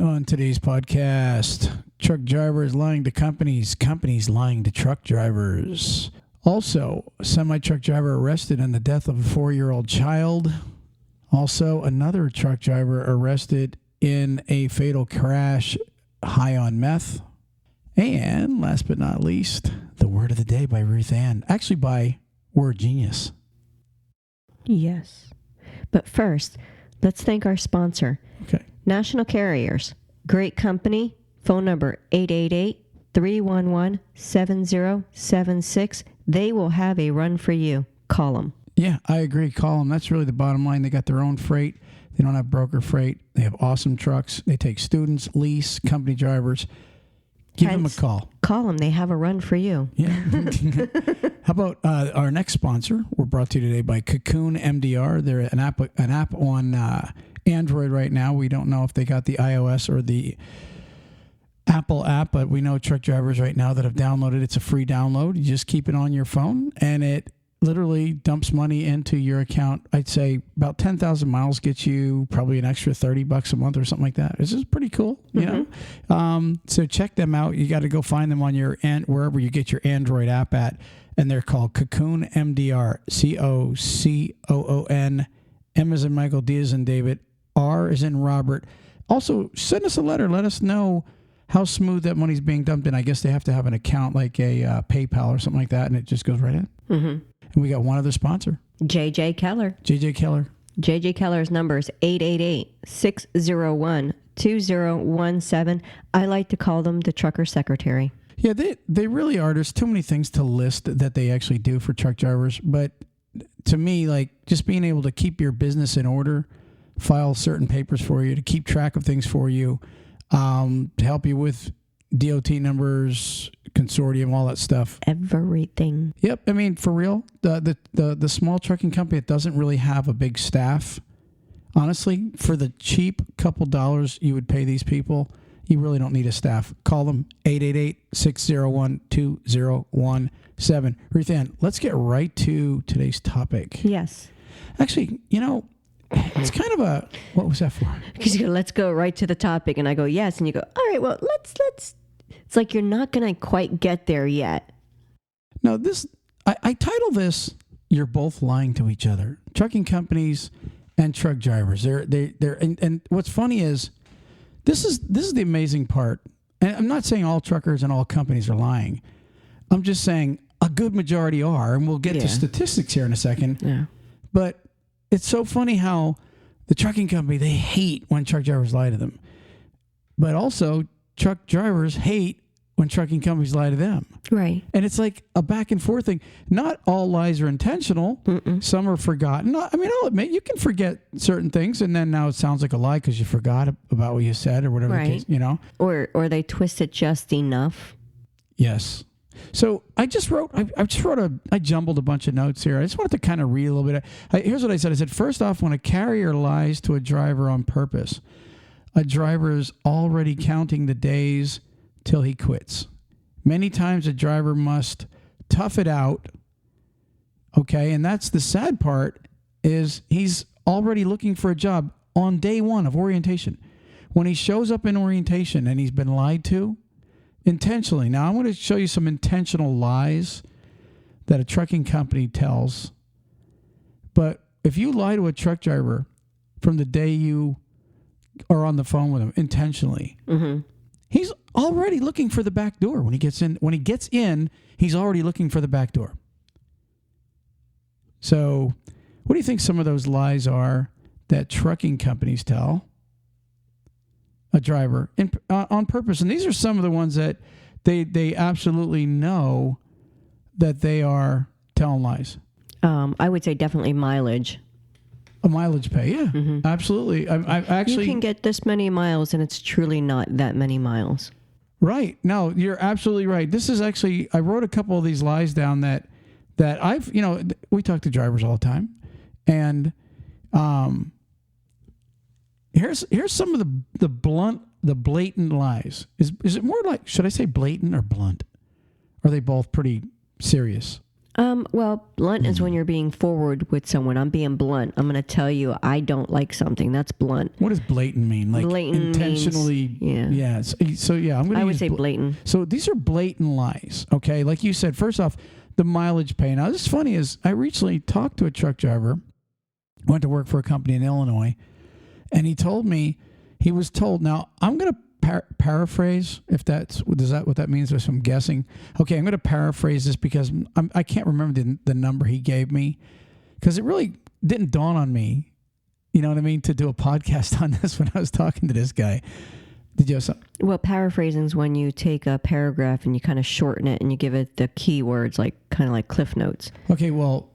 On today's podcast, truck drivers lying to companies, companies lying to truck drivers. Also, a semi-truck driver arrested in the death of a 4-year-old child. Also, another truck driver arrested in a fatal crash high on meth. And last but not least, the word of the day by Ruth Ann. Actually by Word Genius. Yes. But first, let's thank our sponsor. Okay. National Carriers. Great company. Phone number 888-311-7076. They will have a run for you. Call them. Yeah, I agree. Call them. That's really the bottom line. They got their own freight. They don't have broker freight. They have awesome trucks. They take students, lease, company drivers. Give them a call. Call them. They have a run for you. Yeah. How about our next sponsor? We're brought to you today by Cocoon MDR. They're an app on Android right now. We don't know if they got the iOS or the Apple app, but we know truck drivers right now that have downloaded. It's a free download. You just keep it on your phone, and it literally dumps money into your account. I'd say about 10,000 miles gets you probably an extra $30 a month or something like that. This is pretty cool, you know. So check them out. You got to go find them on your wherever you get your Android app at, and they're called Cocoon MDR. COCOON. M as in Michael, D as in David, R as in Robert. Also, send us a letter. Let us know how smooth that money's being dumped in. I guess they have to have an account like a PayPal or something like that, and it just goes right in. Mm-hmm. And we got one other sponsor. JJ Keller. JJ Keller. JJ Keller's number is 888-601-2017. I like to call them the trucker secretary. Yeah, they really are. There's too many things to list that they actually do for truck drivers. But to me, like just being able to keep your business in order, file certain papers for you, to keep track of things for you, to help you with DOT numbers, consortium, all that stuff. Everything. Yep. I mean, for real, the small trucking company that doesn't really have a big staff, honestly, for the cheap couple dollars you would pay these people, you really don't need a staff. Call them 888-601-2017. Ruth Ann, let's get right to today's topic. Yes. Actually, you know, it's kind of a, what was that for? Because you go, let's go right to the topic. And I go, yes. And you go, all right, well, let's. It's like you're not going to quite get there yet. No, I title this, You're Both Lying to Each Other. Trucking companies and truck drivers. And what's funny is, this is the amazing part. And I'm not saying all truckers and all companies are lying. I'm just saying a good majority are, and we'll get to statistics here in a second. Yeah. But it's so funny how the trucking company, they hate when truck drivers lie to them. But also, truck drivers hate when trucking companies lie to them. Right. And it's like a back and forth thing. Not all lies are intentional. Mm-mm. Some are forgotten. I mean, I'll admit, you can forget certain things, and then now it sounds like a lie because you forgot about what you said or whatever the case, you know? Or they twist it just enough. Yes. So I jumbled a bunch of notes here. I just wanted to kind of read a little bit. Here's what I said. I said, first off, when a carrier lies to a driver on purpose, a driver is already counting the days till he quits. Many times a driver must tough it out. Okay. And that's the sad part, is he's already looking for a job on day one of orientation. When he shows up in orientation and he's been lied to intentionally. Now I'm going to show you some intentional lies that a trucking company tells. But if you lie to a truck driver from the day you are on the phone with him intentionally, he's already looking for the back door when he gets in. When he gets in, he's already looking for the back door. So what do you think some of those lies are that trucking companies tell a driver on purpose? And these are some of the ones that they absolutely know that they are telling lies. I would say definitely mileage. A mileage pay, yeah, absolutely. I actually, you can get this many miles, and it's truly not that many miles. Right. No, you're absolutely right. This is actually, I wrote a couple of these lies down that I've, you know, we talk to drivers all the time, and here's some of the blatant lies. Is it more like, should I say blatant or blunt? Are they both pretty serious? Well, blunt is when you're being forward with someone. I'm being blunt. I'm going to tell you I don't like something. That's blunt. What does blatant mean? Like Blatant intentionally? means, Yeah. So yeah, I'm going to I would say blatant. So these are blatant lies. Okay. Like you said, first off, the mileage pay. Now, this is funny is I recently talked to a truck driver, went to work for a company in Illinois, and he told me he was told, now I'm going to paraphrase, if does that what that means? If I'm guessing. Okay, I'm going to paraphrase this because I can't remember the number he gave me because it really didn't dawn on me. You know what I mean? To do a podcast on this when I was talking to this guy. Did you have something? Well, paraphrasing is when you take a paragraph and you kind of shorten it and you give it the keywords, like kind of like cliff notes. Okay, well,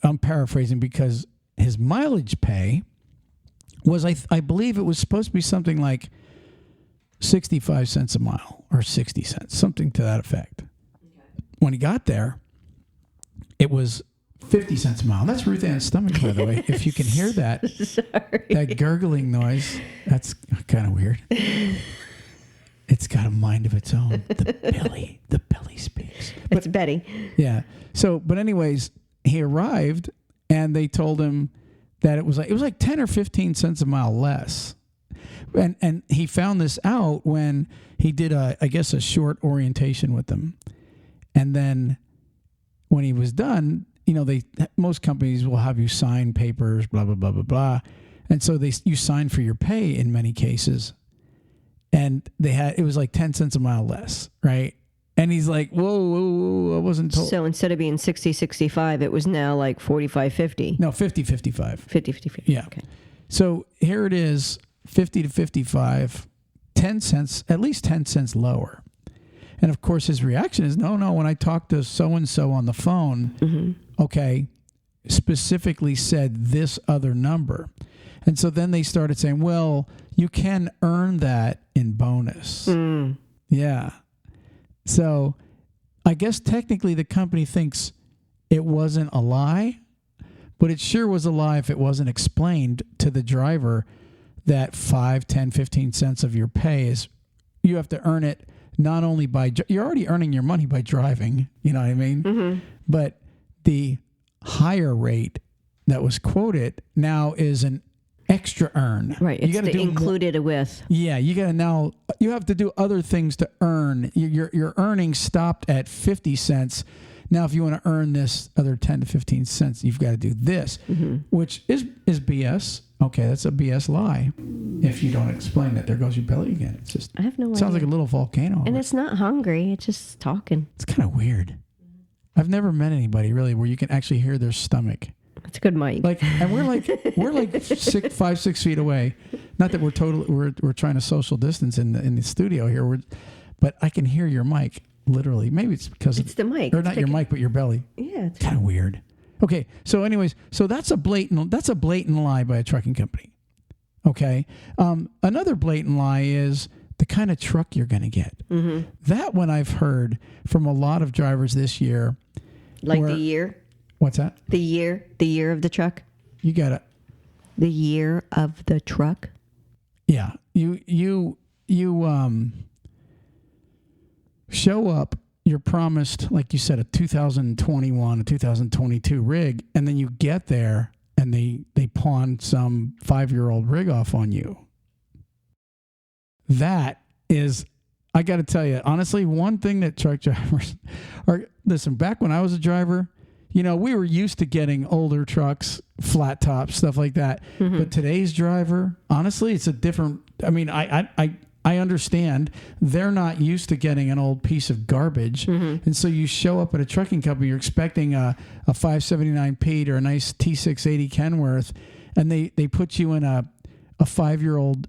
I'm paraphrasing because his mileage pay was, I believe it was supposed to be something like 65 cents a mile or 60 cents, something to that effect. Okay. When he got there, it was 50 cents a mile. That's Ruth Ann's stomach, by the way. If you can hear that, that gurgling noise, that's kind of weird. It's got a mind of its own. The belly speaks. It's Betty. Yeah. So, but anyways, he arrived and they told him that it was like 10 or 15 cents a mile less. And he found this out when he did I guess a short orientation with them. And then when he was done, most companies will have you sign papers, blah, blah, blah, blah, blah. And so you sign for your pay in many cases. And it was like 10 cents a mile less, right? And he's like, whoa, I wasn't told. So instead of being 60, 65, it was now like 45, 50. No, 50, 55. 50, 55. Yeah. Okay. So here it is, 50 to 55, 10 cents, at least 10 cents lower. And of course, his reaction is, no, when I talked to so-and-so on the phone, okay, specifically said this other number. And so then they started saying, well, you can earn that in bonus. Yeah. So I guess technically the company thinks it wasn't a lie, but it sure was a lie if it wasn't explained to the driver that 5, 10, 15 cents of your pay is, you have to earn it not only by, you're already earning your money by driving, you know what I mean? But the higher rate that was quoted now is an extra earn. Right. It's the included with. Yeah. You have to do other things to earn. Your earnings stopped at 50 cents. Now, if you want to earn this other 10 to 15 cents, you've got to do this, which is BS. Okay, that's a BS lie. If you don't explain it, there goes your belly again. It's just, I have no idea. Sounds like a little volcano. And it's not hungry. It's just talking. It's kind of weird. I've never met anybody really where you can actually hear their stomach. It's a good mic. And we're like 5-6 feet away. Not that we're trying to social distance in the studio here. But I can hear your mic literally. Maybe it's because it's the mic, or not your mic, but your belly. Yeah, it's kind of weird. Okay, so anyways, that's a blatant lie by a trucking company. Okay, another blatant lie is the kind of truck you're going to get. That one I've heard from a lot of drivers this year. Like the year. What's that? The year of the truck. You got it. The year of the truck. Yeah, you show up. You're promised, like you said, a 2021, a 2022 rig, and then you get there and they pawn some 5-year-old rig off on you. That is, I got to tell you, honestly, one thing that truck drivers are, listen, back when I was a driver, we were used to getting older trucks, flat tops, stuff like that. But today's driver, honestly, it's a different, I understand they're not used to getting an old piece of garbage. And so you show up at a trucking company, you're expecting a 579 Pete or a nice T680 Kenworth, and they put you in a 5-year-old,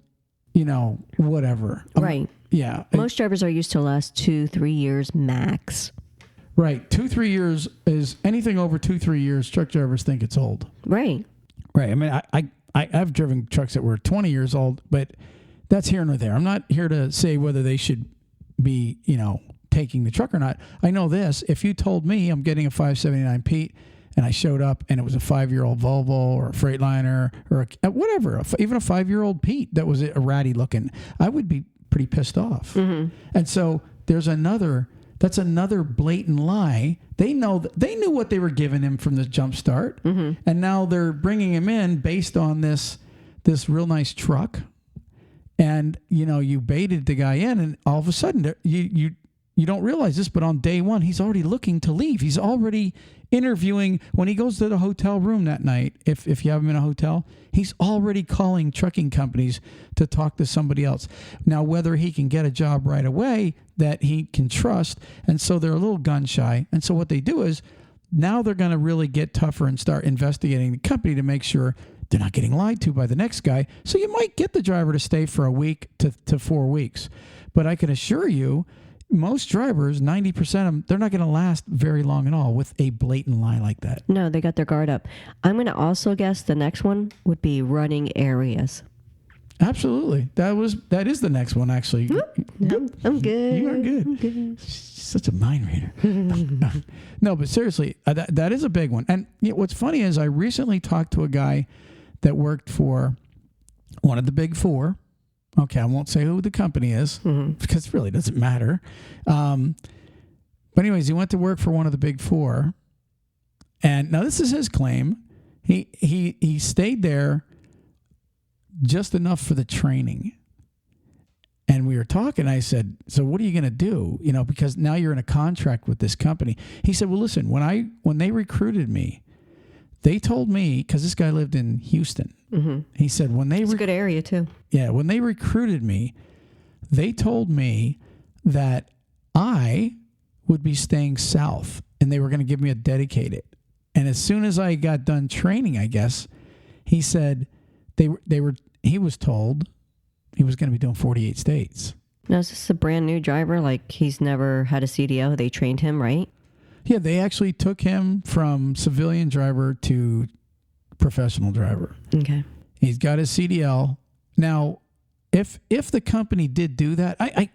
whatever. Right. Yeah. Most drivers are used to last 2-3 years max. Right. 2-3 years is anything over 2-3 years. Truck drivers think it's old. Right. Right. I mean, I've driven trucks that were 20 years old, but that's here nor there. I'm not here to say whether they should be, taking the truck or not. I know this. If you told me I'm getting a 579 Pete and I showed up and it was a 5-year-old Volvo or a Freightliner or whatever, even a 5-year-old Pete that was a ratty looking, I would be pretty pissed off. And so there's another That's another blatant lie. They knew what they were giving him from the jump start, and now they're bringing him in based on this real nice truck. And you baited the guy in, and all of a sudden you don't realize this, but on day one he's already looking to leave. He's already interviewing when he goes to the hotel room that night. If you have him in a hotel, he's already calling trucking companies to talk to somebody else. Now, whether he can get a job right away that he can trust, and so they're a little gun shy. And so what they do is now they're going to really get tougher and start investigating the company to make sure they're not getting lied to by the next guy. So you might get the driver to stay for a week to 4 weeks. But I can assure you, most drivers, 90% of them, they're not going to last very long at all with a blatant lie like that. No, they got their guard up. I'm going to also guess the next one would be running areas. Absolutely. That is the next one, actually. I'm good. You are good. I'm good. Such a mind reader. No, but seriously, that is a big one. And what's funny is I recently talked to a guy that worked for one of the big four. Okay, I won't say who the company is because it really doesn't matter. But anyways, he went to work for one of the big four. And now this is his claim. He stayed there just enough for the training. And we were talking. I said, so what are you going to do? Because now you're in a contract with this company. He said, well, listen, when they recruited me, they told me, because this guy lived in Houston. He said, it's a good area too. Yeah, when they recruited me, they told me that I would be staying south and they were going to give me a dedicated. And as soon as I got done training, I guess, he said he was told he was going to be doing 48 states. Now, is this a brand new driver? Like he's never had a CDL? They trained him, right? Yeah, they actually took him from civilian driver to professional driver. Okay. He's got his CDL. Now, if the company did do that, I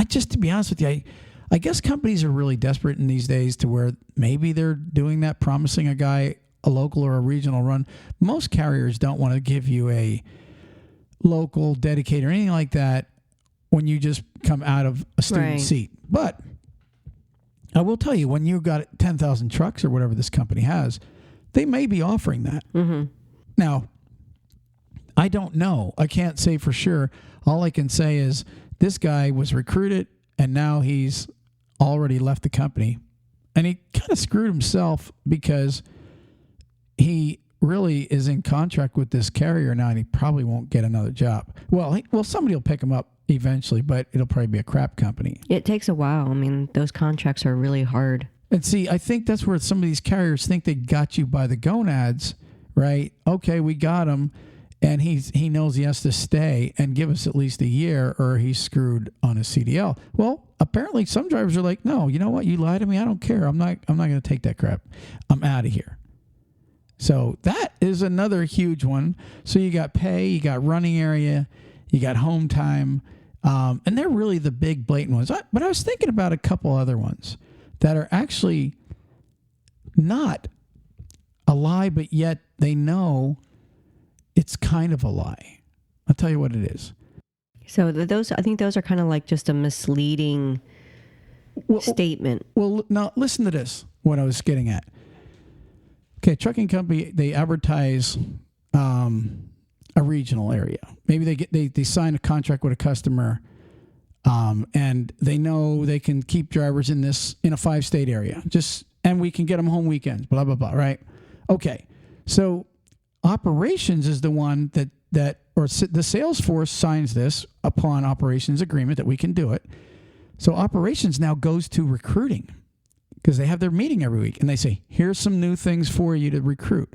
just, to be honest with you, I guess companies are really desperate in these days to where maybe they're doing that, promising a guy a local or a regional run. Most carriers don't want to give you a local dedicated or anything like that when you just come out of a student seat. But I will tell you, when you've got 10,000 trucks or whatever this company has, they may be offering that. Now, I don't know. I can't say for sure. All I can say is this guy was recruited and now he's already left the company. And he kind of screwed himself because he really is in contract with this carrier now and he probably won't get another job. Well, somebody will pick him up eventually, but it'll probably be a crap company. It takes a while. I mean, those contracts are really hard. And see, I think that's where some of these carriers think they got you by the gonads, right? Okay, we got him, and he knows he has to stay and give us at least a year, or he's screwed on his CDL. Well, apparently some drivers are like, no, you know what? You lied to me. I don't care. I'm not going to take that crap. I'm out of here. So that is another huge one. So you got pay, you got running area, you got home time, and they're really the big blatant ones. But I was thinking about a couple other ones that are actually not a lie, but yet they know it's kind of a lie. I'll tell you what it is. So I think those are kind of like just a misleading statement. Well, now listen to this, what I was getting at. Okay, trucking company, they advertise a regional area. Maybe they sign a contract with a customer, and they know they can keep drivers in a 5-state area. And we can get them home weekends. Blah blah blah. Right? Okay. So operations is the one that the sales force signs this upon operations agreement that we can do it. So operations now goes to recruiting, because they have their meeting every week and they say, here's some new things for you to recruit.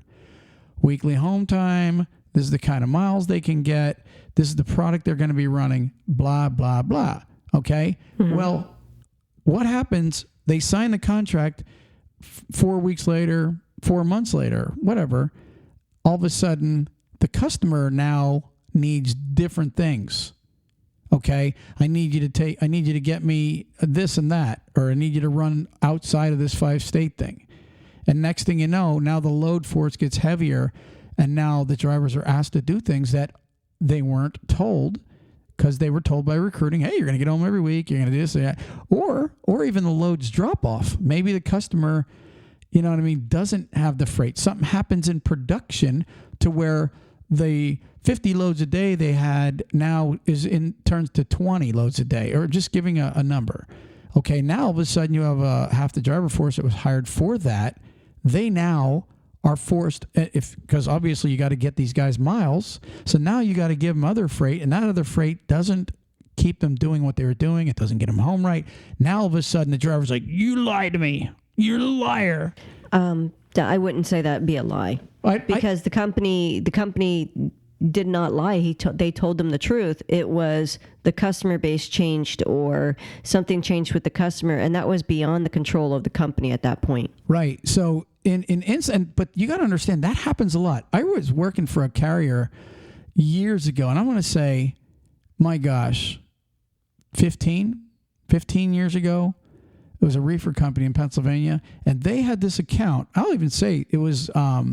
Weekly home time. This is the kind of miles they can get. This is the product they're going to be running, blah, blah, blah. Okay? Well, what happens? They sign the contract 4 weeks later, 4 months later, whatever. All of a sudden, the customer now needs different things. Okay, I need you to get me this and that, or I need you to run outside of this 5-state thing. And next thing you know, now the load force gets heavier, and now the drivers are asked to do things that they weren't told because they were told by recruiting, hey, you're going to get home every week, you're going to do this and that. Or even the loads drop off. Maybe the customer, you know what I mean, doesn't have the freight. Something happens in production to where the 50 loads a day they had now turns to 20 loads a day, or just giving a number. Okay, now all of a sudden you have half the driver force that was hired for that. They now are forced, because obviously you got to get these guys miles. So now you got to give them other freight, and that other freight doesn't keep them doing what they were doing. It doesn't get them home right. Now all of a sudden the driver's like, you lied to me. You're a liar. I wouldn't say that'd be a lie, because the company did not lie. They told them the truth. It was the customer base changed, or something changed with the customer, and that was beyond the control of the company at that point. Right. So but you got to understand that happens a lot. I was working for a carrier years ago, and I want to say, my gosh, 15 years ago. It was a reefer company in Pennsylvania, and they had this account. I'll even say it was, I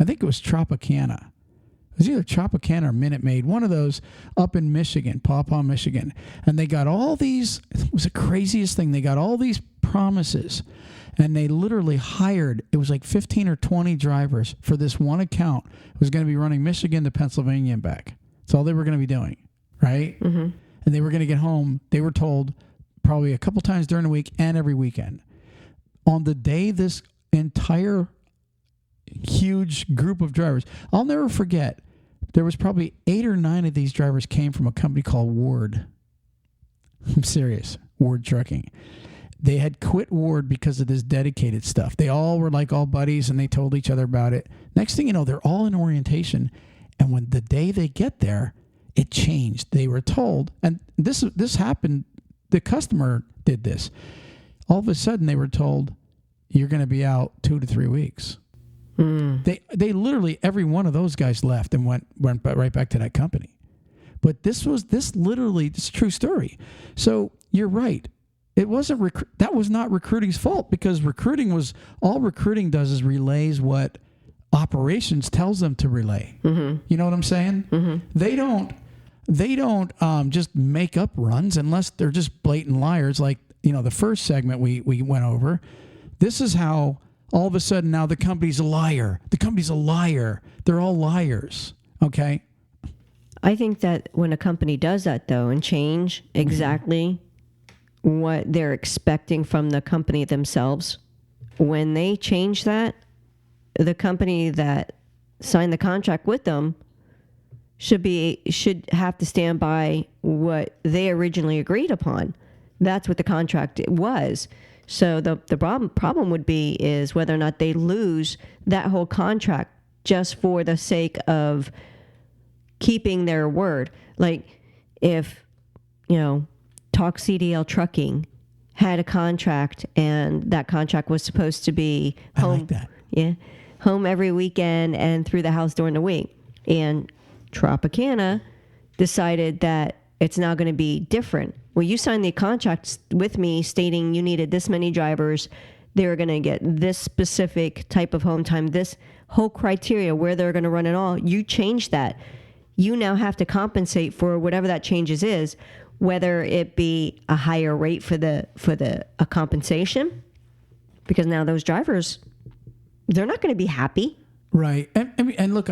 think it was Tropicana. It was either Tropicana or Minute Maid, one of those up in Michigan, Paw Paw, Michigan. And they got all these, it was the craziest thing. They got all these promises, and they literally hired, it was like 15 or 20 drivers for this one account. It was going to be running Michigan to Pennsylvania and back. That's all they were going to be doing, right? Mm-hmm. And they were going to get home, they were told, probably a couple times during the week and every weekend. On the day this entire huge group of drivers, I'll never forget, there was probably 8 or 9 of these drivers came from a company called Ward. I'm serious. Ward Trucking. They had quit Ward because of this dedicated stuff. They all were like all buddies, and they told each other about it. Next thing you know, they're all in orientation. And when the day they get there, it changed. They were told, and this happened, the customer did this. All of a sudden, they were told, you're going to be out 2 to 3 weeks. They literally, every one of those guys left and went right back to that company. But this literally, it's a true story. So you're right. It wasn't, that was not recruiting's fault, because all recruiting does is relays what operations tells them to relay. Mm-hmm. You know what I'm saying? Mm-hmm. They don't just make up runs unless they're just blatant liars. Like, the first segment we went over. This is how all of a sudden now the company's a liar. The company's a liar. They're all liars. Okay. I think that when a company does that, though, and change exactly what they're expecting from the company themselves, when they change that, the company that signed the contract with them should have to stand by what they originally agreed upon. That's what the contract was. So the problem would be is whether or not they lose that whole contract just for the sake of keeping their word. Like if, Talk CDL Trucking had a contract, and that contract was supposed to be home. I like that. Yeah. Home every weekend and through the house during the week. And Tropicana decided that it's now going to be different. Well, you signed the contract with me stating you needed this many drivers. They were going to get this specific type of home time, this whole criteria where they're going to run it all. You changed that. You now have to compensate for whatever that changes is, whether it be a higher rate for a compensation, because now those drivers, they're not going to be happy. Right. And look,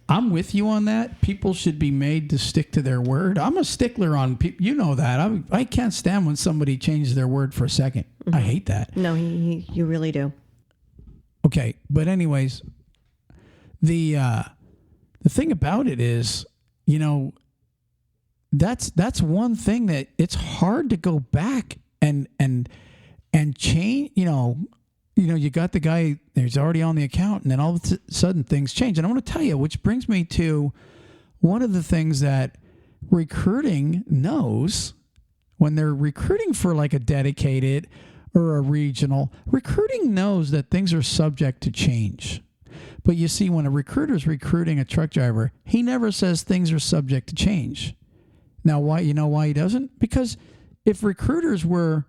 I'm with you on that. People should be made to stick to their word. I'm a stickler on people. You know that. I can't stand when somebody changes their word for a second. Mm-hmm. I hate that. No, you really do. Okay. But anyways, the thing about it is, that's one thing that it's hard to go back and change. You got the guy who's already on the account, and then all of a sudden things change. And I want to tell you, which brings me to one of the things that recruiting knows when they're recruiting for like a dedicated or a regional. Recruiting knows that things are subject to change. But you see, when a recruiter's recruiting a truck driver, he never says things are subject to change. Now, why? You know why he doesn't? Because if recruiters were,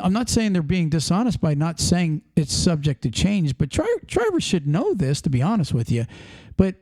I'm not saying they're being dishonest by not saying it's subject to change, but drivers should know this, to be honest with you. But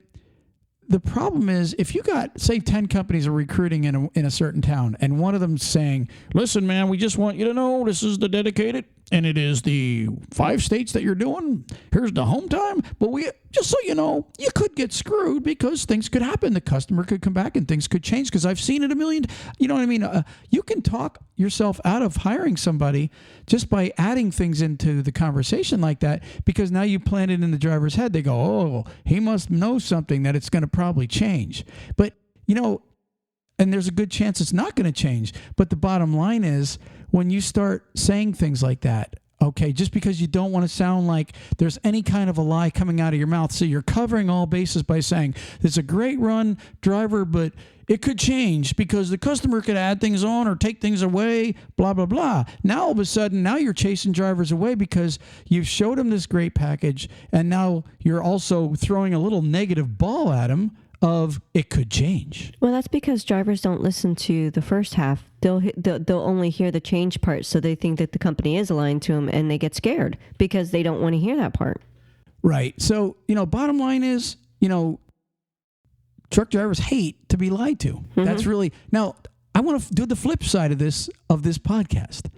the problem is if you got, say, 10 companies are recruiting in a certain town, and one of them saying, listen, man, we just want you to know this is the dedicated, and it is the 5 states that you're doing. Here's the home time. But we, just so you know, you could get screwed because things could happen. The customer could come back and things could change because I've seen it a million. You know what I mean? You can talk yourself out of hiring somebody just by adding things into the conversation like that, because now you plant it in the driver's head. They go, oh, he must know something that it's going to probably change. But, you know, and there's a good chance it's not going to change. But the bottom line is, when you start saying things like that, okay, just because you don't want to sound like there's any kind of a lie coming out of your mouth, so you're covering all bases by saying, it's a great run, driver, but it could change because the customer could add things on or take things away, blah, blah, blah. Now, all of a sudden, now you're chasing drivers away because you've showed them this great package, and now you're also throwing a little negative ball at them of it could change. Well, that's because drivers don't listen to the first half. They'll only hear the change part, so they think that the company is aligned to them, and they get scared because they don't want to hear that part. Right. So, you know, bottom line is, you know, truck drivers hate to be lied to. Mm-hmm. That's really, now I want to do the flip side of this podcast.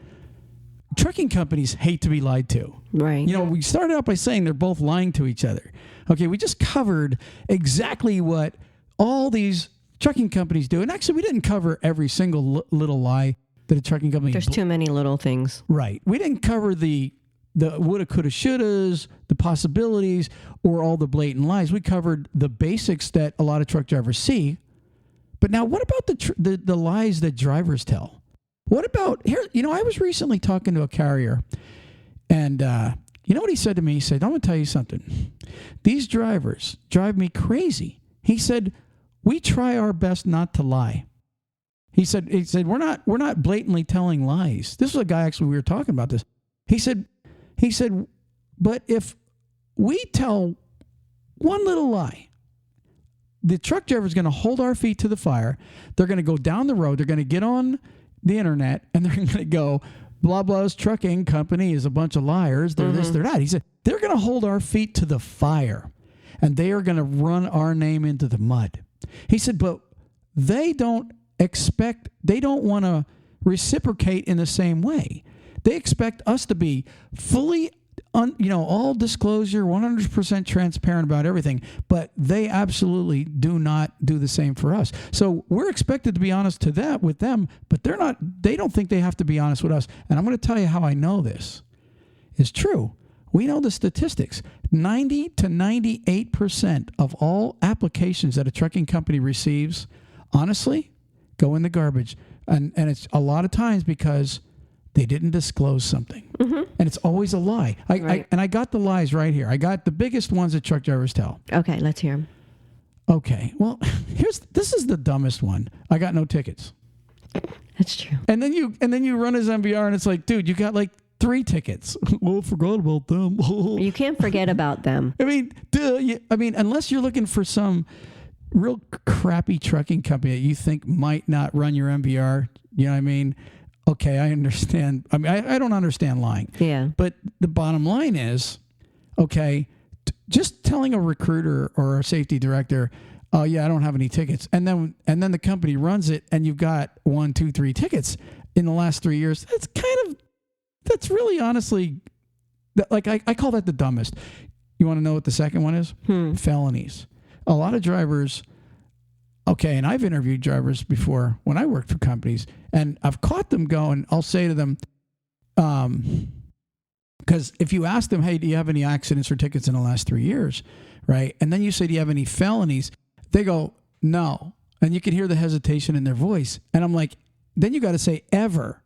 Trucking companies hate to be lied to. Right. You know, we started out by saying they're both lying to each other. Okay, we just covered exactly what all these trucking companies do. And actually, we didn't cover every single little lie that a trucking company... There's too many little things. Right. We didn't cover the woulda, coulda, shouldas, the possibilities, or all the blatant lies. We covered the basics that a lot of truck drivers see. But now, what about the lies that drivers tell? What about... Here, you know, I was recently talking to a carrier, and... you know what he said to me? He said, I'm going to tell you something. These drivers drive me crazy. He said, we try our best not to lie. He said, we're not blatantly telling lies. This was a guy, actually, we were talking about this. He said, but if we tell one little lie, the truck driver is going to hold our feet to the fire. They're going to go down the road. They're going to get on the internet, and they're going to go, blah, blah's trucking company is a bunch of liars. They're this, they're that. He said, they're going to hold our feet to the fire, and they are going to run our name into the mud. He said, but they don't want to reciprocate in the same way. They expect us to be fully, all disclosure, 100% transparent about everything, but they absolutely do not do the same for us. So we're expected to be honest with them, but they don't think they have to be honest with us. And I'm going to tell you how I know this is true. We know the statistics. 90 to 98% of all applications that a trucking company receives, honestly, go in the garbage. And it's a lot of times because they didn't disclose something. Mm-hmm. And it's always a lie. I got the lies right here. I got the biggest ones that truck drivers tell. Okay, let's hear them. Okay, well, this is the dumbest one. I got no tickets. That's true. And then you run his MVR and it's like, dude, you got like 3 tickets. Oh, forgot about them. You can't forget about them. I mean, unless you're looking for some real crappy trucking company that you think might not run your MVR, you know what I mean? Okay, I understand. I mean, I don't understand lying. Yeah. But the bottom line is, okay, just telling a recruiter or a safety director, oh yeah, I don't have any tickets, and then the company runs it, and you've got 1, 2, 3 tickets in the last 3 years. That's really honestly, like I call that the dumbest. You want to know what the second one is? Felonies. A lot of drivers. Okay, and I've interviewed drivers before when I worked for companies, and I've caught them going, I'll say to them, because if you ask them, hey, do you have any accidents or tickets in the last 3 years, right? And then you say, do you have any felonies? They go, no. And you can hear the hesitation in their voice. And I'm like, then you got to say ever.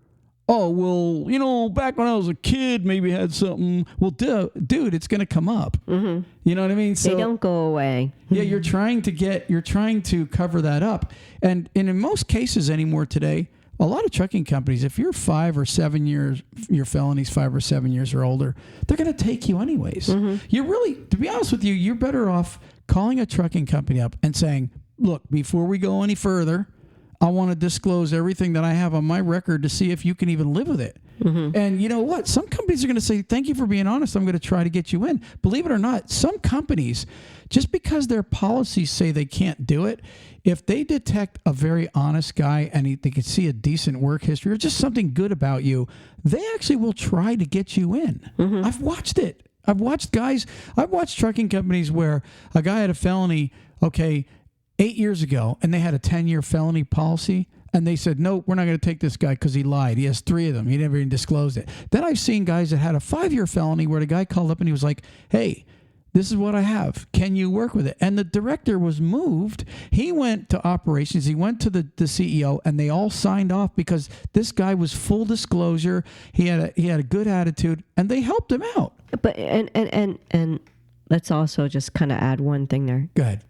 Oh, well, back when I was a kid, maybe had something. Well, dude, it's going to come up. Mm-hmm. You know what I mean? So, they don't go away. Yeah, you're trying to cover that up. And in most cases anymore today, a lot of trucking companies, if you're 5 or 7 years, your felony's 5 or 7 years or older, they're going to take you anyways. Mm-hmm. You're really, to be honest with you, you're better off calling a trucking company up and saying, look, before we go any further, I want to disclose everything that I have on my record to see if you can even live with it. And you know what? Some companies are going to say, thank you for being honest. I'm going to try to get you in. Believe it or not, some companies, just because their policies say they can't do it, if they detect a very honest guy and they can see a decent work history or just something good about you, they actually will try to get you in. I've watched it. I've watched trucking companies where a guy had a felony, 8 years ago, and they had a 10-year felony policy. And they said, no, we're not going to take this guy because he lied. He has 3 of them. He never even disclosed it. Then I've seen guys that had a 5-year felony where the guy called up and he was like, hey, this is what I have. Can you work with it? And the director was moved. He went to operations. He went to the CEO, and they all signed off because this guy was full disclosure. He had a good attitude, and they helped him out. But and let's also just kind of add one thing there. Go ahead.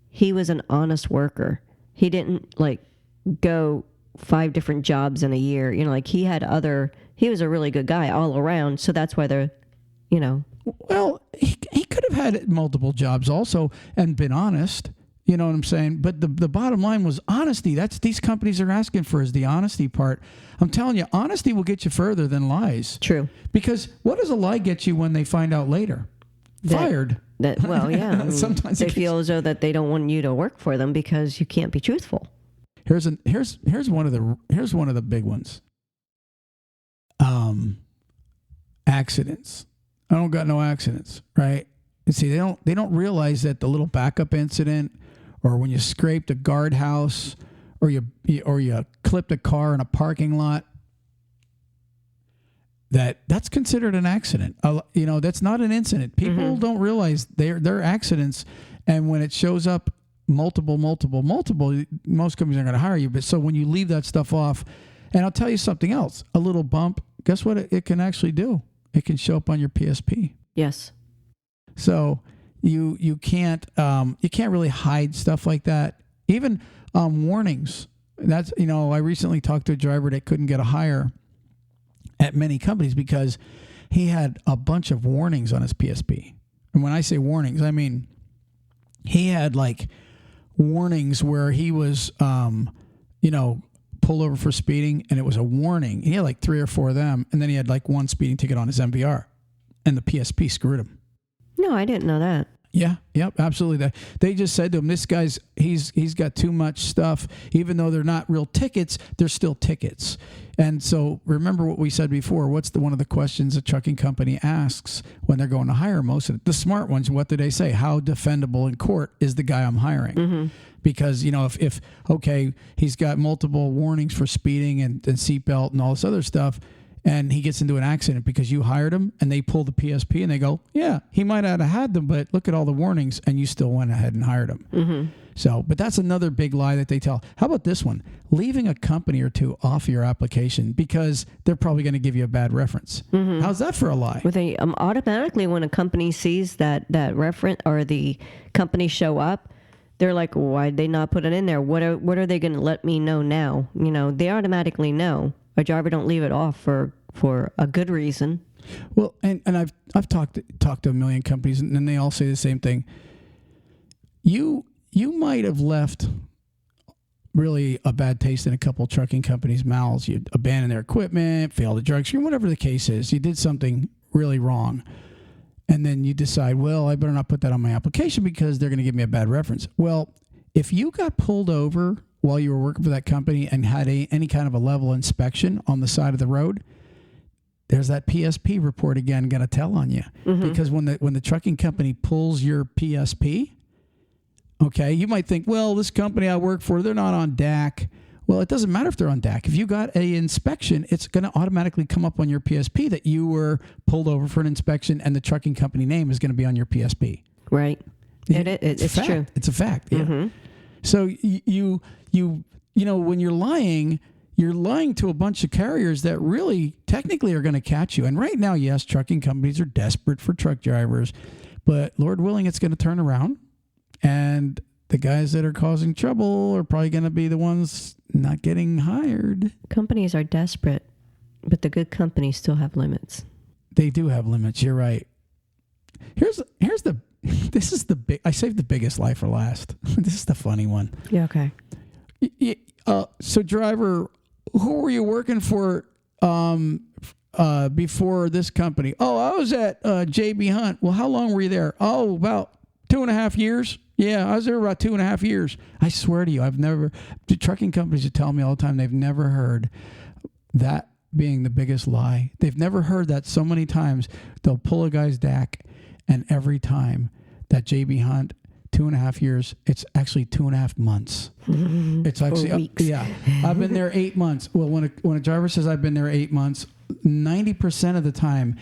He was an honest worker. He didn't go 5 different jobs in a year. He was a really good guy all around. So that's why they're, Well, he could have had multiple jobs also and been honest. You know what I'm saying? But the bottom line was honesty. That's these companies are asking for, is the honesty part. I'm telling you, honesty will get you further than lies. True. Because what does a lie get you when they find out later? Fired. Well, yeah. Sometimes they feel as though that they don't want you to work for them because you can't be truthful. Here's one of the big ones. Accidents. I don't got no accidents, right? And see, they don't realize that the little backup incident, or when you scraped a guardhouse, or you clipped a car in a parking lot, that's considered an accident. That's not an incident. People don't realize they're accidents, and when it shows up multiple, most companies aren't going to hire you. But so when you leave that stuff off, and I'll tell you something else, a little bump, guess what it can actually do? It can show up on your PSP. Yes. So you can't really hide stuff like that. Even warnings. That's I recently talked to a driver that couldn't get a hire at many companies because he had a bunch of warnings on his PSP. And when I say warnings, I mean he had warnings where he was pulled over for speeding, and it was a warning. He had 3 or 4 of them, and then he had 1 speeding ticket on his MVR, and the PSP screwed him. No, I didn't know that. Yeah, yep, absolutely. They just said to him, this guy's he's got too much stuff. Even though they're not real tickets, they're still tickets. And so remember what we said before. What's one of the questions a trucking company asks when they're going to hire most of it? The smart ones, what do they say? How defendable in court is the guy I'm hiring? Because, if he's got multiple warnings for speeding and seatbelt and all this other stuff, and he gets into an accident because you hired him, and they pull the PSP and they go, yeah, he might not have had them, but look at all the warnings, and you still went ahead and hired him. So, but that's another big lie that they tell. How about this one? Leaving a company or two off your application because they're probably going to give you a bad reference. How's that for a lie? Well, they automatically, when a company sees that reference or the company show up, they're like, why'd they not put it in there? What are they going to let me know now? They automatically know. A driver don't leave it off for a good reason. Well, and I've talked to a million companies, and they all say the same thing. You might have left really a bad taste in a couple of trucking companies' mouths. You abandoned their equipment, failed a drug screen, whatever the case is. You did something really wrong. And then you decide, well, I better not put that on my application because they're going to give me a bad reference. Well, if you got pulled over while you were working for that company and had any kind of a level inspection on the side of the road, there's that PSP report again going to tell on you. Because when the trucking company pulls your PSP, you might think, well, this company I work for, they're not on DAC. Well, it doesn't matter if they're on DAC. If you got an inspection, it's going to automatically come up on your PSP that you were pulled over for an inspection, and the trucking company name is going to be on your PSP. Right. It's true. It's a fact. Yeah. So you when you're lying to a bunch of carriers that really technically are going to catch you. And right now, yes, trucking companies are desperate for truck drivers, but Lord willing, it's going to turn around, and the guys that are causing trouble are probably going to be the ones not getting hired. Companies are desperate, but the good companies still have limits. They do have limits. You're right. This is the big. I saved the biggest lie for last. This is the funny one. Yeah. Okay. So driver, who were you working for before this company. Oh, I was at JB Hunt. Well, how long were you there? Oh, about 2.5 years. Yeah, I was there about 2.5 years. I swear to you, the trucking companies are telling me all the time they've never heard that being the biggest lie. They've never heard that so many times. They'll pull a guy's DAC, and every time that JB Hunt, 2.5 years, it's actually 2.5 months. It's actually, weeks. yeah, I've been there 8 months. Well, when a driver says I've been there 8 months, 90% of the time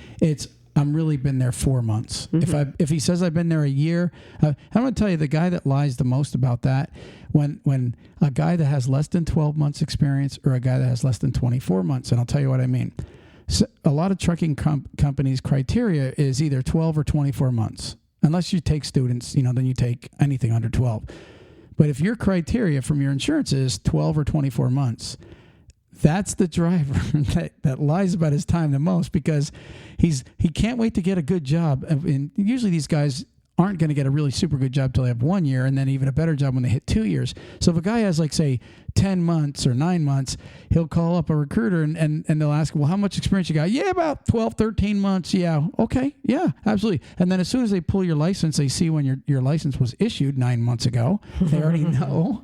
I'm really been there 4 months. If he says I've been there a year, I'm going to tell you the guy that lies the most about that, when a guy that has less than 12 months experience or a guy that has less than 24 months, and I'll tell you what I mean. So a lot of trucking companies' criteria is either 12 or 24 months. Unless you take students, then you take anything under 12. But if your criteria from your insurance is 12 or 24 months, that's the driver that lies about his time the most, because he can't wait to get a good job. And usually these guys aren't going to get a really super good job till they have 1 year, and then even a better job when they hit 2 years. So if a guy has, like, say, 10 months or 9 months, he'll call up a recruiter and they'll ask, well, how much experience you got? Yeah, about 12, 13 months. Yeah. Okay. Yeah, absolutely. And then as soon as they pull your license, they see when your license was issued 9 months ago. They already know,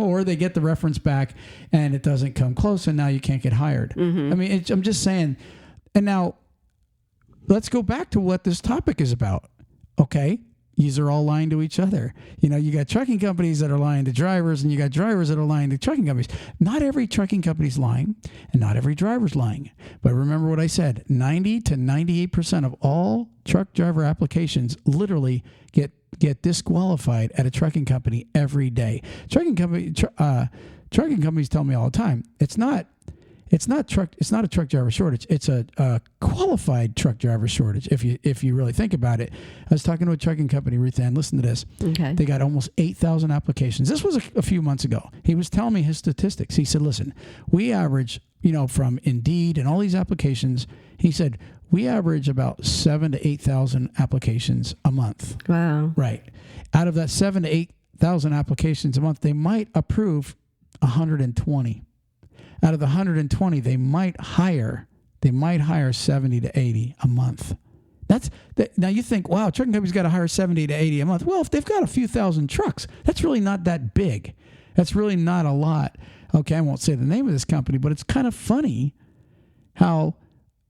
or they get the reference back and it doesn't come close, and now you can't get hired. I mean, I'm just saying. And now let's go back to what this topic is about. Okay, these are all lying to each other. You got trucking companies that are lying to drivers, and you got drivers that are lying to trucking companies. Not every trucking company's lying, and not every driver's lying. But remember what I said, 90 to 98% of all truck driver applications literally get disqualified at a trucking company every day. Trucking companies tell me all the time, it's not a truck driver shortage. It's a qualified truck driver shortage. If you really think about it, I was talking to a trucking company, Ruth Ann. Listen to this. Okay. They got almost 8,000 applications. This was a few months ago. He was telling me his statistics. He said, "Listen, we average, from Indeed and all these applications." He said, "We average about 7,000 to 8,000 applications a month." Wow. Right. Out of that 7,000 to 8,000 applications a month, they might approve 120. Out of the 120, they might hire 70 to 80 a month. Now you think, wow, trucking companies got to hire 70 to 80 a month. Well, if they've got a few thousand trucks, that's really not that big. That's really not a lot. Okay, I won't say the name of this company, but it's kind of funny how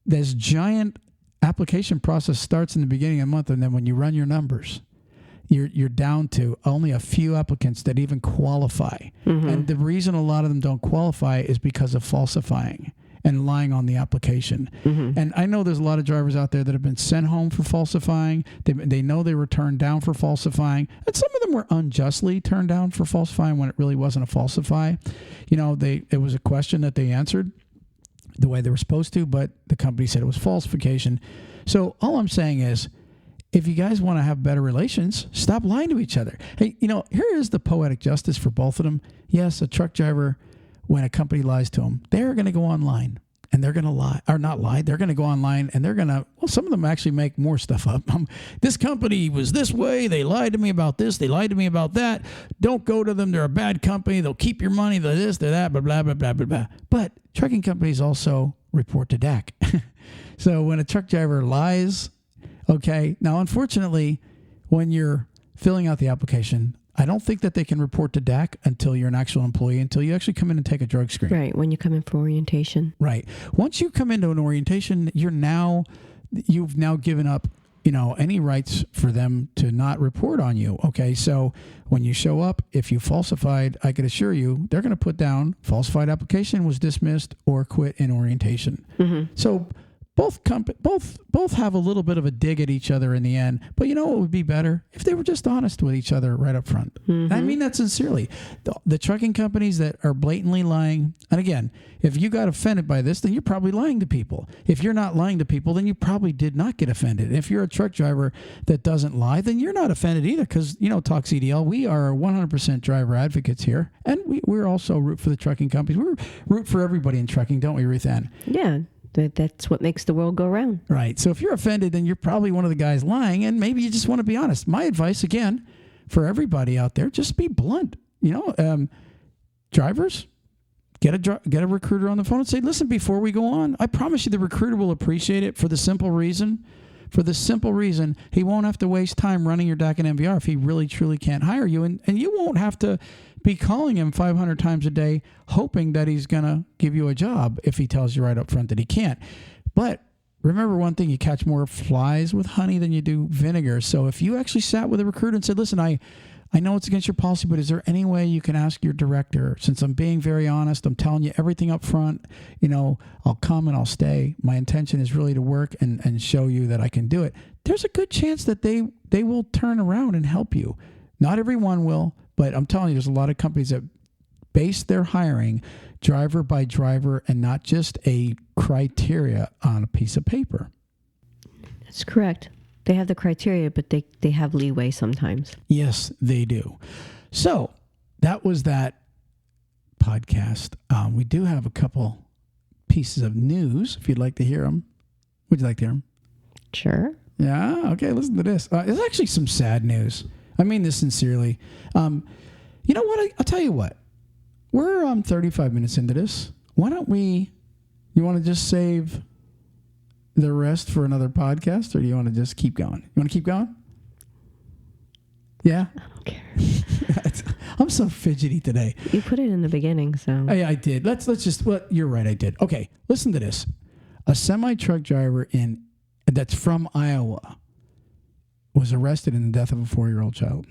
this giant application process starts in the beginning of the month, and then when you run your numbers, you're down to only a few applicants that even qualify. And the reason a lot of them don't qualify is because of falsifying and lying on the application. And I know there's a lot of drivers out there that have been sent home for falsifying. They know they were turned down for falsifying. And some of them were unjustly turned down for falsifying when it really wasn't a falsify. It was a question that they answered the way they were supposed to, but the company said it was falsification. So all I'm saying is, if you guys want to have better relations, stop lying to each other. Hey, here is the poetic justice for both of them. Yes, a truck driver, when a company lies to them, they're going to go online and they're going to lie, or not lie. They're going to go online and they're going to, some of them actually make more stuff up. This company was this way. They lied to me about this. They lied to me about that. Don't go to them. They're a bad company. They'll keep your money. They're this, they're that, blah, blah, blah, blah, blah, blah. But trucking companies also report to DAC. So when a truck driver lies, okay. Now, unfortunately, when you're filling out the application, I don't think that they can report to DAC until you're an actual employee, until you actually come in and take a drug screen. Right, when you come in for orientation. Right. Once you come into an orientation, you've now given up, any rights for them to not report on you. Okay. So when you show up, if you falsified, I can assure you, they're going to put down falsified application was dismissed or quit in orientation. So both have a little bit of a dig at each other in the end. But what would be better? If they were just honest with each other right up front. I mean that sincerely. The trucking companies that are blatantly lying, and again, if you got offended by this, then you're probably lying to people. If you're not lying to people, then you probably did not get offended. If you're a truck driver that doesn't lie, then you're not offended either, because, Talk CDL, we are 100% driver advocates here, and we're also root for the trucking companies. We're root for everybody in trucking, don't we, Ruth Ann? Yeah. That's what makes the world go round. Right. So if you're offended, then you're probably one of the guys lying, and maybe you just want to be honest. My advice, again, for everybody out there, just be blunt. Drivers, Get a recruiter on the phone and say, listen, before we go on, I promise you the recruiter will appreciate it for the simple reason he won't have to waste time running your DAC and MVR if he really truly can't hire you. And you won't have to be calling him 500 times a day hoping that he's going to give you a job if he tells you right up front that he can't. But remember one thing, you catch more flies with honey than you do vinegar. So if you actually sat with a recruiter and said, listen, I know it's against your policy, but is there any way you can ask your director? Since I'm being very honest, I'm telling you everything up front, I'll come and I'll stay. My intention is really to work and show you that I can do it. There's a good chance that they will turn around and help you. Not everyone will, but I'm telling you, there's a lot of companies that base their hiring driver by driver and not just a criteria on a piece of paper. That's correct. They have the criteria, but they have leeway sometimes. Yes, they do. So that was that podcast. We do have a couple pieces of news if you'd like to hear them. Would you like to hear them? Sure. Yeah? Okay, listen to this. There's actually some sad news. I mean this sincerely. You know what? I'll tell you what. We're 35 minutes into this. Why don't you want to just save the rest for another podcast, or do you want to just keep going? You want to keep going? Yeah? I don't care. I'm so fidgety today. You put it in the beginning, so. I did. Let's just, you're right, I did. Okay, listen to this. A semi-truck driver that's from Iowa was arrested in the death of a 4-year-old child.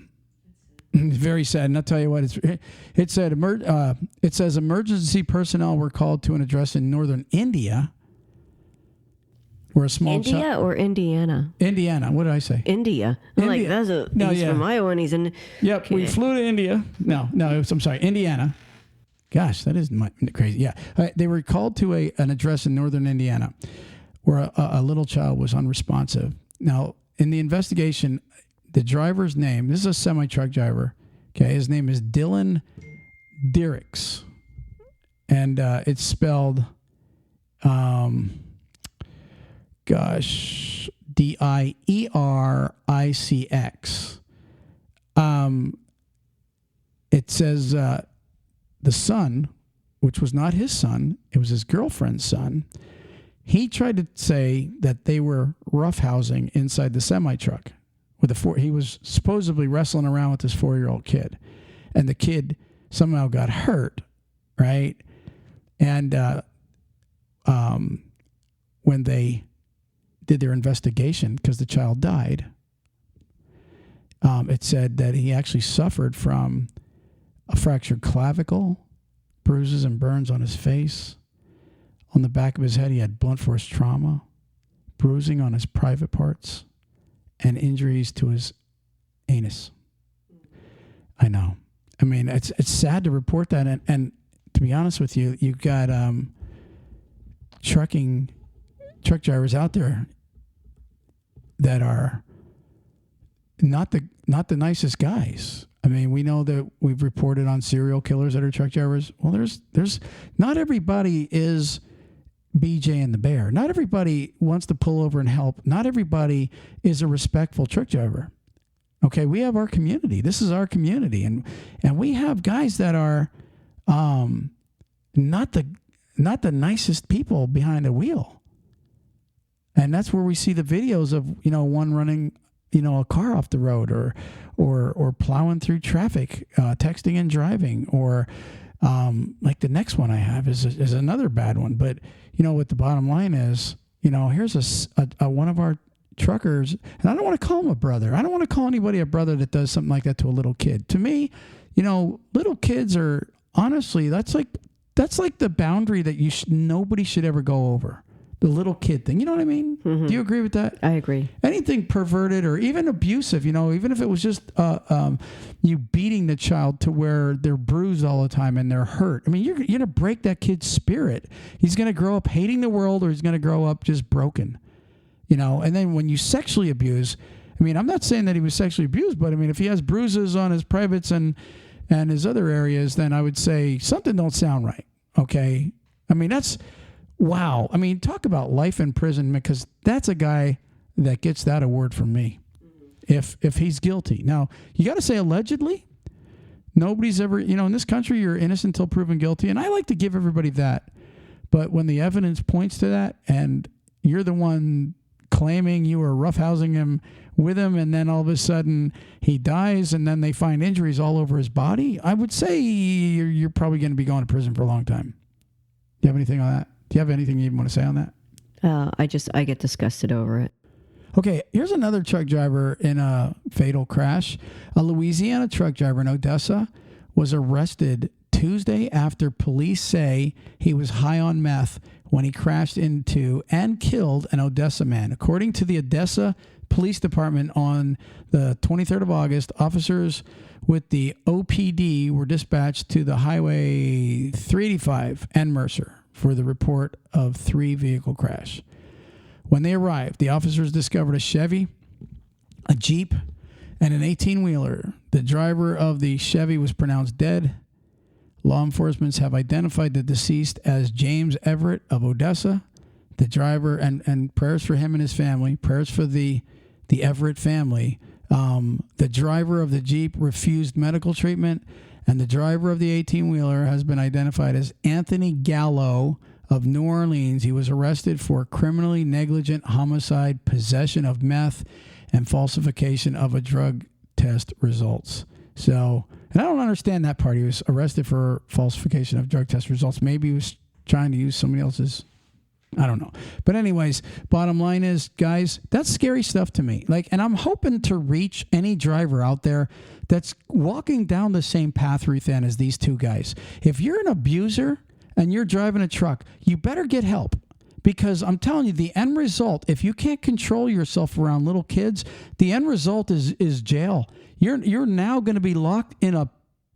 Very sad. And I'll tell you what, it says emergency personnel were called to an address in northern India where a small India or Indiana? Indiana. What did I say? India. I'm like, he's from Iowa and he's in. Yep, okay. We flew to India. No, I'm sorry, Indiana. Gosh, that is crazy. Yeah, they were called to an address in northern Indiana where a little child was unresponsive. Now, in the investigation, the driver's name, this is a semi-truck driver, okay, his name is Dylan Diericks, and it's spelled, Diericx. It says the son, which was not his son, it was his girlfriend's son, he tried to say that they were roughhousing inside the semi-truck. He was supposedly wrestling around with this 4-year-old kid, and the kid somehow got hurt, right? And when they did their investigation, because the child died, it said that he actually suffered from a fractured clavicle, bruises and burns on his face. On the back of his head, he had blunt force trauma, bruising on his private parts, and injuries to his anus. I know. I mean, it's sad to report that. And to be honest with you, you've got truck drivers out there that are not the nicest guys. I mean, we know that we've reported on serial killers that are truck drivers. Well, there's not everybody is BJ and the Bear. Not everybody wants to pull over and help. Not everybody is a respectful truck driver. Okay, we have our community. This is our community, and we have guys that are not the nicest people behind the wheel. And that's where we see the videos of one running a car off the road or plowing through traffic, texting and driving, or like the next one I have is another bad one. But what the bottom line is, here's a one of our truckers, and I don't want to call him a brother. I don't want to call anybody a brother that does something like that to a little kid. To me, little kids are honestly that's like the boundary that nobody should ever go over. The little kid thing. You know what I mean? Mm-hmm. Do you agree with that? I agree. Anything perverted or even abusive, even if it was just you beating the child to where they're bruised all the time and they're hurt. I mean, you're going to break that kid's spirit. He's going to grow up hating the world, or he's going to grow up just broken. And then when you sexually abuse, I mean, I'm not saying that he was sexually abused, but I mean, if he has bruises on his privates and his other areas, then I would say something don't sound right. Okay? I mean, wow. I mean, talk about life in prison, because that's a guy that gets that award from me if he's guilty. Now, you got to say allegedly. Nobody's ever, in this country, you're innocent until proven guilty. And I like to give everybody that. But when the evidence points to that and you're the one claiming you were roughhousing him with him, and then all of a sudden he dies, and then they find injuries all over his body, I would say you're probably going to be going to prison for a long time. Do you have anything on that? Do you have anything you even want to say on that? I get disgusted over it. Okay, here's another truck driver in a fatal crash. A Louisiana truck driver in Odessa was arrested Tuesday after police say he was high on meth when he crashed into and killed an Odessa man. According to the Odessa Police Department, on the 23rd of August, officers with the OPD were dispatched to the Highway 385 and Mercer for the report of 3-vehicle crash. When they arrived, the officers discovered a Chevy, a Jeep, and an 18-wheeler. The driver of the Chevy was pronounced dead. Law enforcement have identified the deceased as James Everett of Odessa. The driver, and prayers for him and his family, prayers for the Everett family. The driver of the Jeep refused medical treatment, and the driver of the 18-wheeler has been identified as Anthony Gallo of New Orleans. He was arrested for criminally negligent homicide, possession of meth, and falsification of a drug test results. So, and I don't understand that part. He was arrested for falsification of drug test results. Maybe he was trying to use somebody else's, I don't know. But anyways, bottom line is, guys, that's scary stuff to me. And I'm hoping to reach any driver out there that's walking down the same path, Ruth Ann, as these two guys. If you're an abuser and you're driving a truck, you better get help. Because I'm telling you, the end result, if you can't control yourself around little kids, the end result is jail. You're now going to be locked in a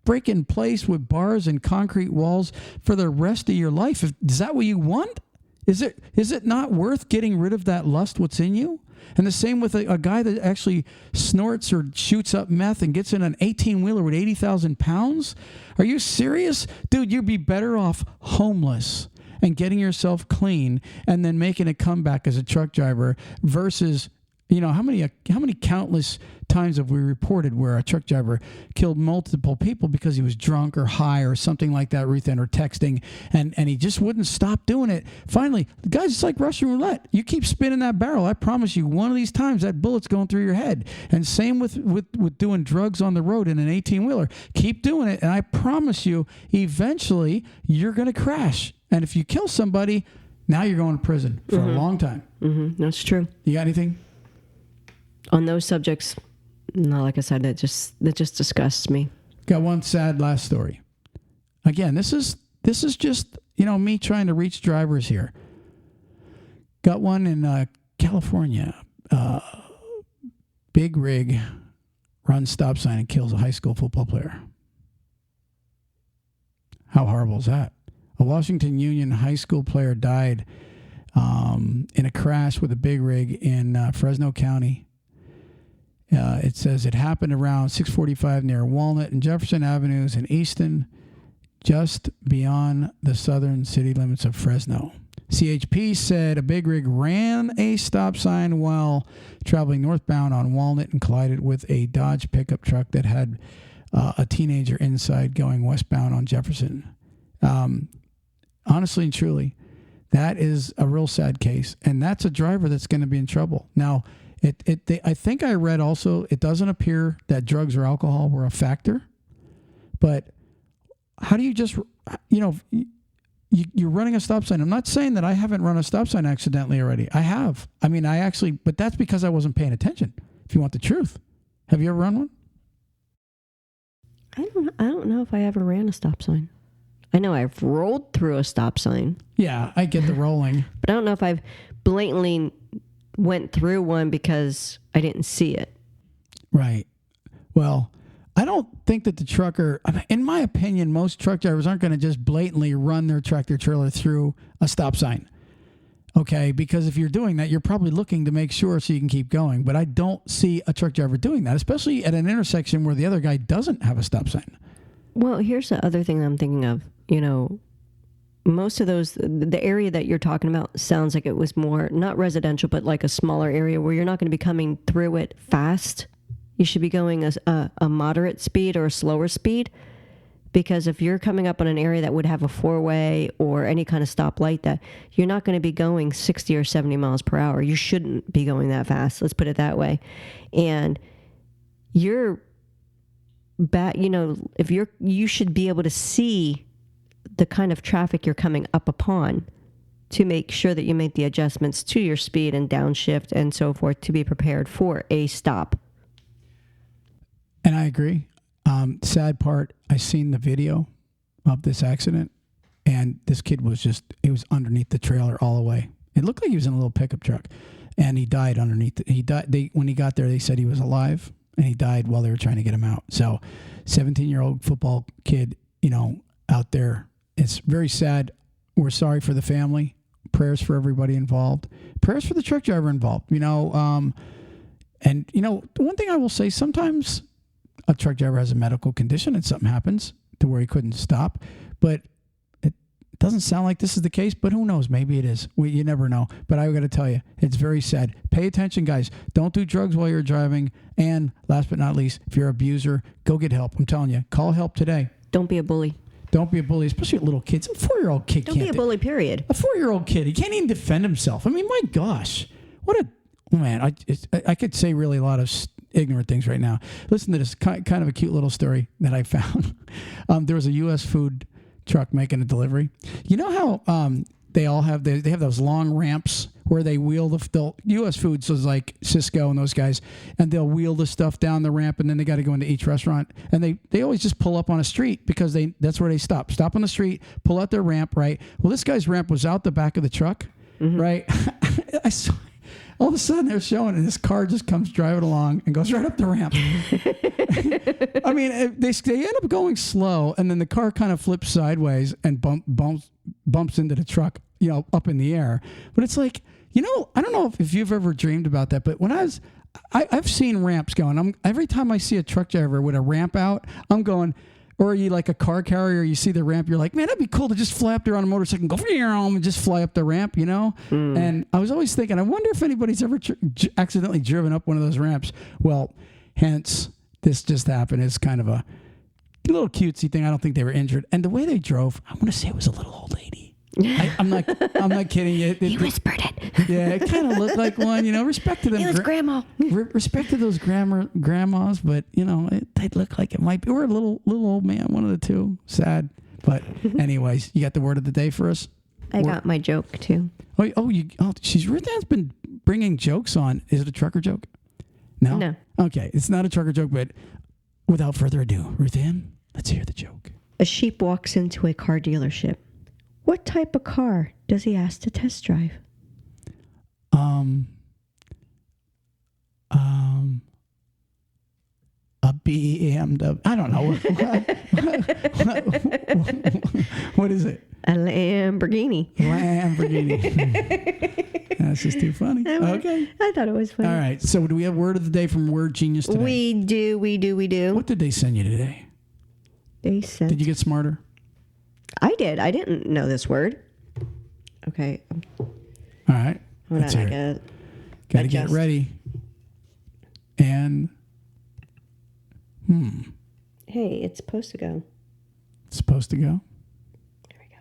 freaking place with bars and concrete walls for the rest of your life. Is that what you want? Is it not worth getting rid of that lust what's in you? And the same with a guy that actually snorts or shoots up meth and gets in an 18-wheeler with 80,000 pounds? Are you serious? Dude, you'd be better off homeless and getting yourself clean and then making a comeback as a truck driver versus, how many countless times have we reported where a truck driver killed multiple people because he was drunk or high or something like that, Ruth Ann, or texting, and he just wouldn't stop doing it. Finally, the guy's just like Russian roulette. You keep spinning that barrel, I promise you, one of these times that bullet's going through your head. And same with doing drugs on the road in an 18-wheeler. Keep doing it, and I promise you, eventually you're going to crash. And if you kill somebody, now you're going to prison for a long time. Mm-hmm. That's true. You got anything? On those subjects, no, like I said, that just disgusts me. Got one sad last story. Again, this is just, me trying to reach drivers here. Got one in California. Big rig runs stop sign and kills a high school football player. How horrible is that? A Washington Union high school player died in a crash with a big rig in Fresno County. It says it happened around 6:45 near Walnut and Jefferson Avenues in Easton, just beyond the southern city limits of Fresno. CHP said a big rig ran a stop sign while traveling northbound on Walnut and collided with a Dodge pickup truck that had a teenager inside going westbound on Jefferson. Honestly and truly, that is a real sad case, and that's a driver that's going to be in trouble. Now, I think I read also, it doesn't appear that drugs or alcohol were a factor, but how do you just, you're running a stop sign. I'm not saying that I haven't run a stop sign accidentally already. I have. But that's because I wasn't paying attention, if you want the truth. Have you ever run one? I don't know if I ever ran a stop sign. I know I've rolled through a stop sign. Yeah, I get the rolling. But I don't know if I've blatantly went through one because I didn't see it. Right. Well, I don't think that the trucker, in my opinion, most truck drivers aren't going to just blatantly run their tractor trailer through a stop sign. Okay, because if you're doing that, you're probably looking to make sure so you can keep going. But I don't see a truck driver doing that, especially at an intersection where the other guy doesn't have a stop sign. Well, here's the other thing that I'm thinking of. Most of those, the area that you're talking about sounds like it was more, not residential, but like a smaller area where you're not going to be coming through it fast. You should be going a moderate speed or a slower speed. Because if you're coming up on an area that would have a four-way or any kind of stoplight, that you're not going to be going 60 or 70 miles per hour. You shouldn't be going that fast. Let's put it that way. And you're you should be able to see the kind of traffic you're coming up upon to make sure that you make the adjustments to your speed and downshift and so forth to be prepared for a stop. And I agree. Sad part, I seen the video of this accident, and this kid was he was underneath the trailer all the way. It looked like he was in a little pickup truck, and he died underneath it. He died. When he got there, they said he was alive, and he died while they were trying to get him out. So, 17-year-old football kid, out there. It's very sad. We're sorry for the family. Prayers for everybody involved. Prayers for the truck driver involved. And one thing I will say, sometimes a truck driver has a medical condition and something happens to where he couldn't stop, but it doesn't sound like this is the case, but who knows? Maybe it is. You never know. But I got to tell you, it's very sad. Pay attention, guys. Don't do drugs while you're driving. And last but not least, if you're an abuser, go get help. I'm telling you, call help today. Don't be a bully. Don't be a bully, especially little kids. A 4-year-old kid Don't be a bully, period. A 4-year-old kid, he can't even defend himself. I mean, my gosh. I could say really a lot of ignorant things right now. Listen to this kind of a cute little story that I found. There was a U.S. food truck making a delivery. You know how they all have they have those long ramps where they wheel the U.S. Foods is like Cisco and those guys, and they'll wheel the stuff down the ramp, and then they got to go into each restaurant, and they always just pull up on a street because that's where they stop on the street, pull out their ramp, right? Well, this guy's ramp was out the back of the truck, right? I saw. All of a sudden, they're showing, and this car just comes driving along and goes right up the ramp. I mean, they end up going slow, and then the car kind of flips sideways and bumps into the truck, up in the air. But it's like, I don't know if you've ever dreamed about that, but when I've seen ramps going. Every time I see a truck driver with a ramp out, I'm going. Or you like a car carrier, you see the ramp, you're like, man, that'd be cool to just fly up there on a motorcycle and go and just fly up the ramp, And I was always thinking, I wonder if anybody's ever accidentally driven up one of those ramps. Well, hence, this just happened. It's kind of a little cutesy thing. I don't think they were injured. And the way they drove, I want to say it was a little old lady. I'm not kidding you. He whispered it. Yeah, it kind of looked like one. Respect to them. It was grandma. Respect to those grandmas, but they'd look like it might be, or a little old man, one of the two. Sad, but anyways, you got the word of the day for us. I got my joke too. Ruth Ann's been bringing jokes on. Is it a trucker joke? No. Okay, it's not a trucker joke, but without further ado, Ruth Ann, let's hear the joke. A sheep walks into a car dealership. What type of car does he ask to test drive? A BMW. I don't know. What is it? A Lamborghini. That's just too funny. Okay. I thought it was funny. All right. So do we have word of the day from Word Genius today? We do. What did they send you today? They sent. Did you get smarter? I did. I didn't know this word. Okay. All right. Let's hear it. Got to get ready. And, Hey, it's supposed to go. It's supposed to go? There we go.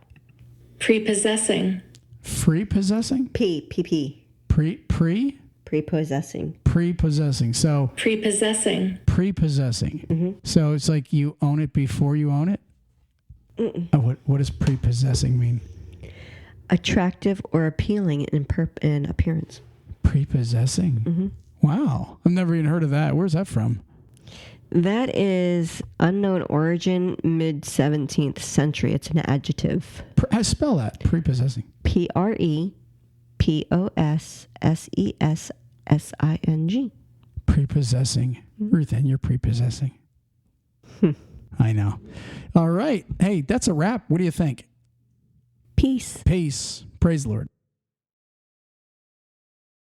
Prepossessing. Prepossessing? P. Prepossessing. Prepossessing. So. Prepossessing. Prepossessing. Mm-hmm. So it's like you own it before you own it? What does prepossessing mean? Attractive or appealing in appearance. Prepossessing? Mm-hmm. Wow. I've never even heard of that. Where's that from? That is unknown origin, mid-17th century. It's an adjective. How spell that? Prepossessing. Prepossessing. Prepossessing. Ruth Ann, you're prepossessing. I know. All right. Hey, that's a wrap. What do you think? Peace. Peace. Praise the Lord.